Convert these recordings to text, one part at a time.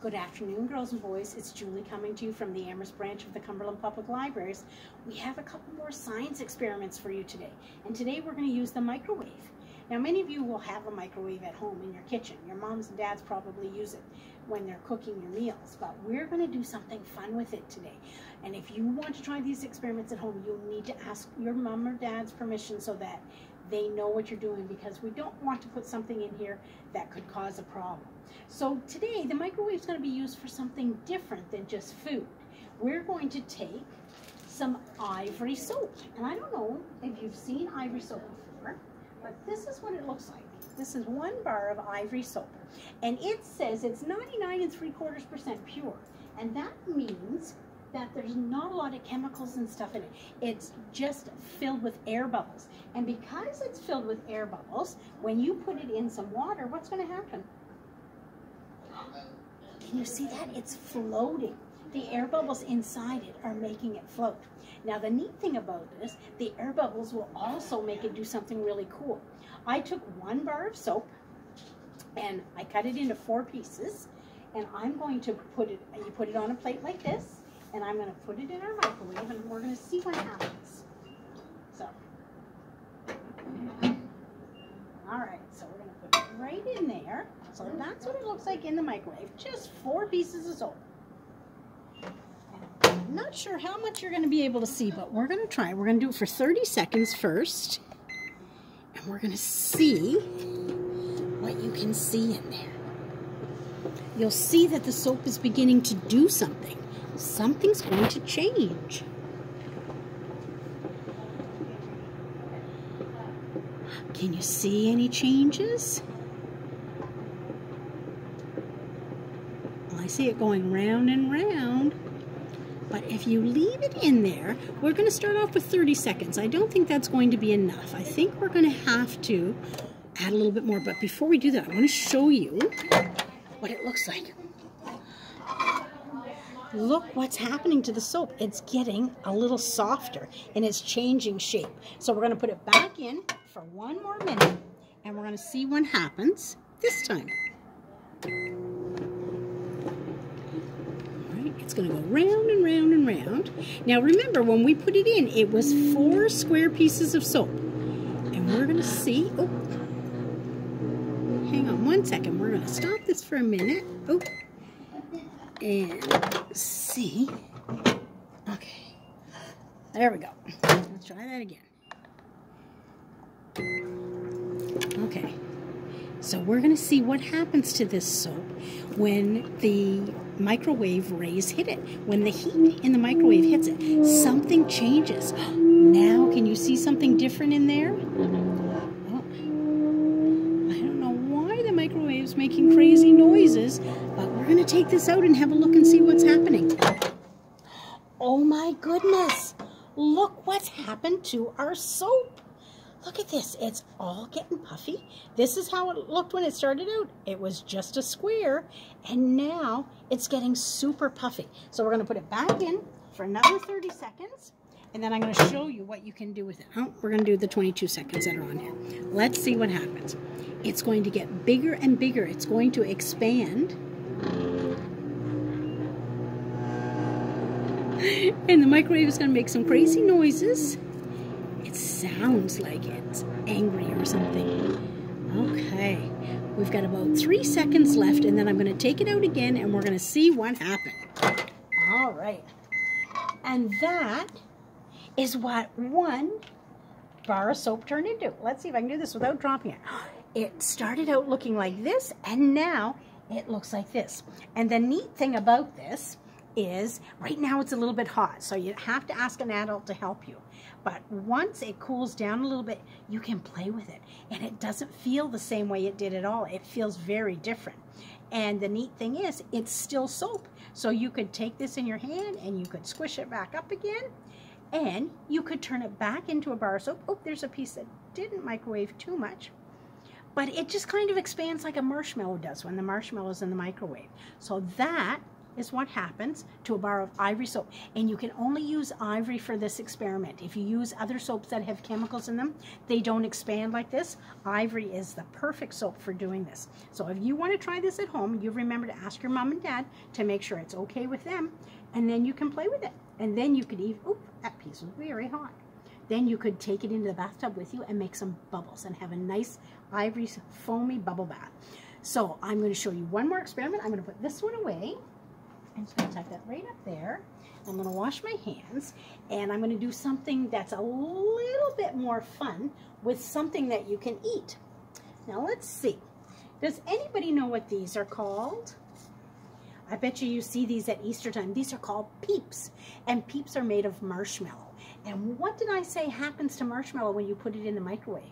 Good afternoon, girls and boys. It's Julie coming to you from the Amherst branch of the Cumberland Public Libraries. We have a couple more science experiments for you today. And today we're going to use the microwave. Now, many of you will have a microwave at home in your kitchen. Your moms and dads probably use it when they're cooking your meals. But we're going to do something fun with it today. And if you want to try these experiments at home, you'll need to ask your mom or dad's permission so that they know what you're doing, because we don't want to put something in here that could cause a problem. So today the microwave is going to be used for something different than just food. We're going to take some ivory soap. And I don't know if you've seen ivory soap before, but this is what it looks like. This is 1 bar of ivory soap. And it says it's 99 3/4% pure. And that means that there's not a lot of chemicals and stuff in it. It's just filled with air bubbles. And because it's filled with air bubbles, when you put it in some water, what's going to happen? Can you see that? It's floating. The air bubbles inside it are making it float. Now, the neat thing about this, the air bubbles will also make it do something really cool. I took 1 bar of soap and I cut it into 4 pieces, and I'm going to put it, you put it on a plate like this, and I'm going to put it in our microwave, and we're going to see what happens. So, all right, so we're going to put it right in there. So that's what it looks like in the microwave, just 4 pieces of soap. And I'm not sure how much you're going to be able to see, but we're going to try. We're going to do it for 30 seconds first, and we're going to see what you can see in there. You'll see that the soap is beginning to do something. Something's going to change. Can you see any changes? I see it going round and round. But if you leave it in there, we're going to start off with 30 seconds. I don't think that's going to be enough. I think we're going to have to add a little bit more. But before we do that, I want to show you what it looks like. Look what's happening to the soap. It's getting a little softer and it's changing shape. So we're going to put it back in for 1 more minute, and we're going to see what happens this time. All right, it's going to go round and round and round. Now remember, when we put it in, it was 4 square pieces of soap. And we're going to see, oh, hang on 1 second. We're going to stop this for a minute. Oh. And see. Okay, there we go. Let's try that again. Okay, so we're going to see what happens to this soap when the microwave rays hit it. When the heat in the microwave hits it, something changes. Now, can you see something different in there? Oh, I don't know why the microwave's making crazy noises, but we're going to take this out and have a look and see what's happening. Oh my goodness! Look what's happened to our soap. Look at this. It's all getting puffy. This is how it looked when it started out. It was just a square, and now it's getting super puffy. So we're going to put it back in for another 30 seconds, and then I'm going to show you what you can do with it. Oh, we're going to do the 22 seconds that are on here. Let's see what happens. It's going to get bigger and bigger. It's going to expand. And the microwave is going to make some crazy noises. It sounds like it's angry or something. Okay, we've got about 3 seconds left, and then I'm going to take it out again, and we're going to see what happened. All right. And that is what 1 bar of soap turned into. Let's see if I can do this without dropping it. It started out looking like this, and now it looks like this. And the neat thing about this is right now it's a little bit hot, so you have to ask an adult to help you. But once it cools down a little bit, you can play with it, and it doesn't feel the same way it did at all. It feels very different. And the neat thing is, it's still soap. So you could take this in your hand and you could squish it back up again, and you could turn it back into a bar of soap. Oh, there's a piece that didn't microwave too much. But it just kind of expands like a marshmallow does when the marshmallow's in the microwave. So that is what happens to a bar of ivory soap. And you can only use ivory for this experiment. If you use other soaps that have chemicals in them, they don't expand like this. Ivory is the perfect soap for doing this. So if you want to try this at home, you remember to ask your mom and dad to make sure it's okay with them, and then you can play with it. And then you could even, oop, that piece was very hot. Then you could take it into the bathtub with you and make some bubbles and have a nice ivory foamy bubble bath. So I'm going to show you one more experiment. I'm going to put this one away. I'm just going to tuck that right up there. I'm going to wash my hands, and I'm going to do something that's a little bit more fun with something that you can eat. Now let's see. Does anybody know what these are called? I bet you see these at Easter time. These are called Peeps, and Peeps are made of marshmallow. And what did I say happens to marshmallow when you put it in the microwave?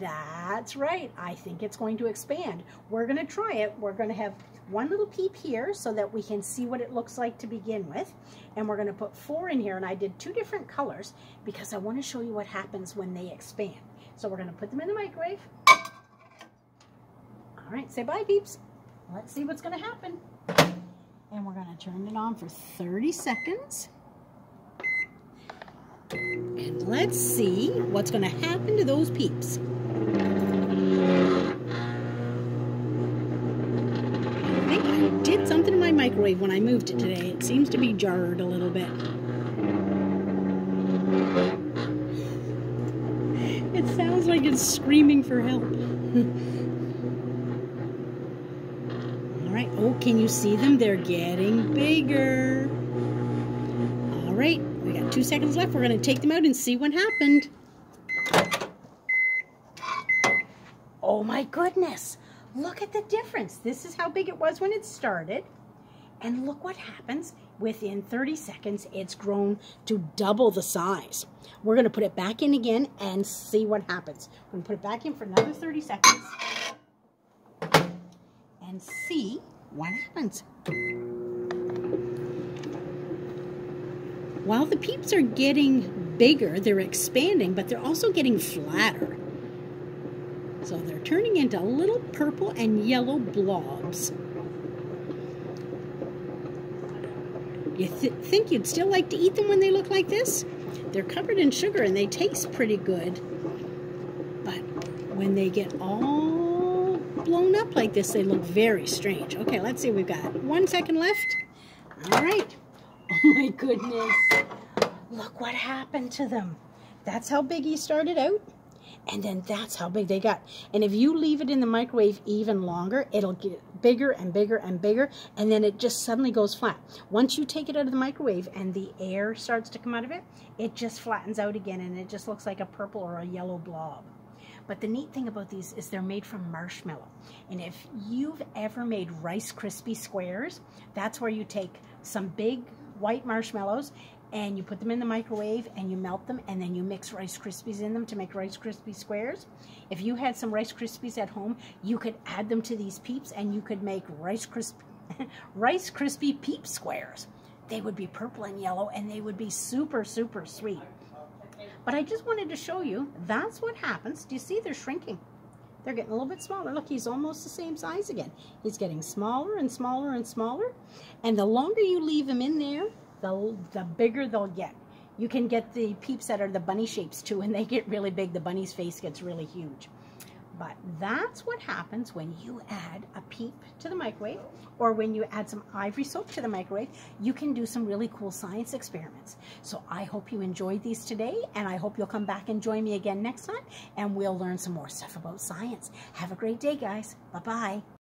That's right. I think it's going to expand. We're going to try it. We're going to have one little peep here so that we can see what it looks like to begin with. And we're going to put 4 in here. And I did 2 different colors because I want to show you what happens when they expand. So we're going to put them in the microwave. All right, say bye, Peeps. Let's see what's going to happen. And we're going to turn it on for 30 seconds. And let's see what's going to happen to those Peeps. I think I did something in my microwave when I moved it today. It seems to be jarred a little bit. It sounds like it's screaming for help. All right. Oh, can you see them? They're getting bigger. All right. We got 2 seconds left. We're going to take them out and see what happened. Oh my goodness. Look at the difference. This is how big it was when it started. And look what happens. Within 30 seconds, it's grown to double the size. We're going to put it back in again and see what happens. We're going to put it back in for another 30 seconds and see what happens. While the Peeps are getting bigger, they're expanding, but they're also getting flatter. So they're turning into little purple and yellow blobs. You think you'd still like to eat them when they look like this? They're covered in sugar and they taste pretty good. But when they get all blown up like this, they look very strange. Okay, let's see. We've got 1 second left. All right. Oh my goodness. Look what happened to them. That's how big he started out. And then that's how big they got. And if you leave it in the microwave even longer, it'll get bigger and bigger and bigger. And then it just suddenly goes flat. Once you take it out of the microwave and the air starts to come out of it, it just flattens out again. And it just looks like a purple or a yellow blob. But the neat thing about these is they're made from marshmallow. And if you've ever made Rice Krispie squares, that's where you take some big white marshmallows and you put them in the microwave and you melt them, and then you mix Rice Krispies in them to make Rice Krispie squares. If you had some Rice Krispies at home, you could add them to these Peeps and you could make Rice Krispie Peep squares. They would be purple and yellow and they would be super, super sweet. But I just wanted to show you, that's what happens. Do you see they're shrinking? They're getting a little bit smaller. Look, he's almost the same size again. He's getting smaller and smaller and smaller. And the longer you leave him in there, the bigger they'll get. You can get the Peeps that are the bunny shapes too, and they get really big. The bunny's face gets really huge. But that's what happens when you add a Peep to the microwave, or when you add some ivory soap to the microwave. You can do some really cool science experiments. So I hope you enjoyed these today, and I hope you'll come back and join me again next time, and we'll learn some more stuff about science. Have a great day, guys. Bye-bye.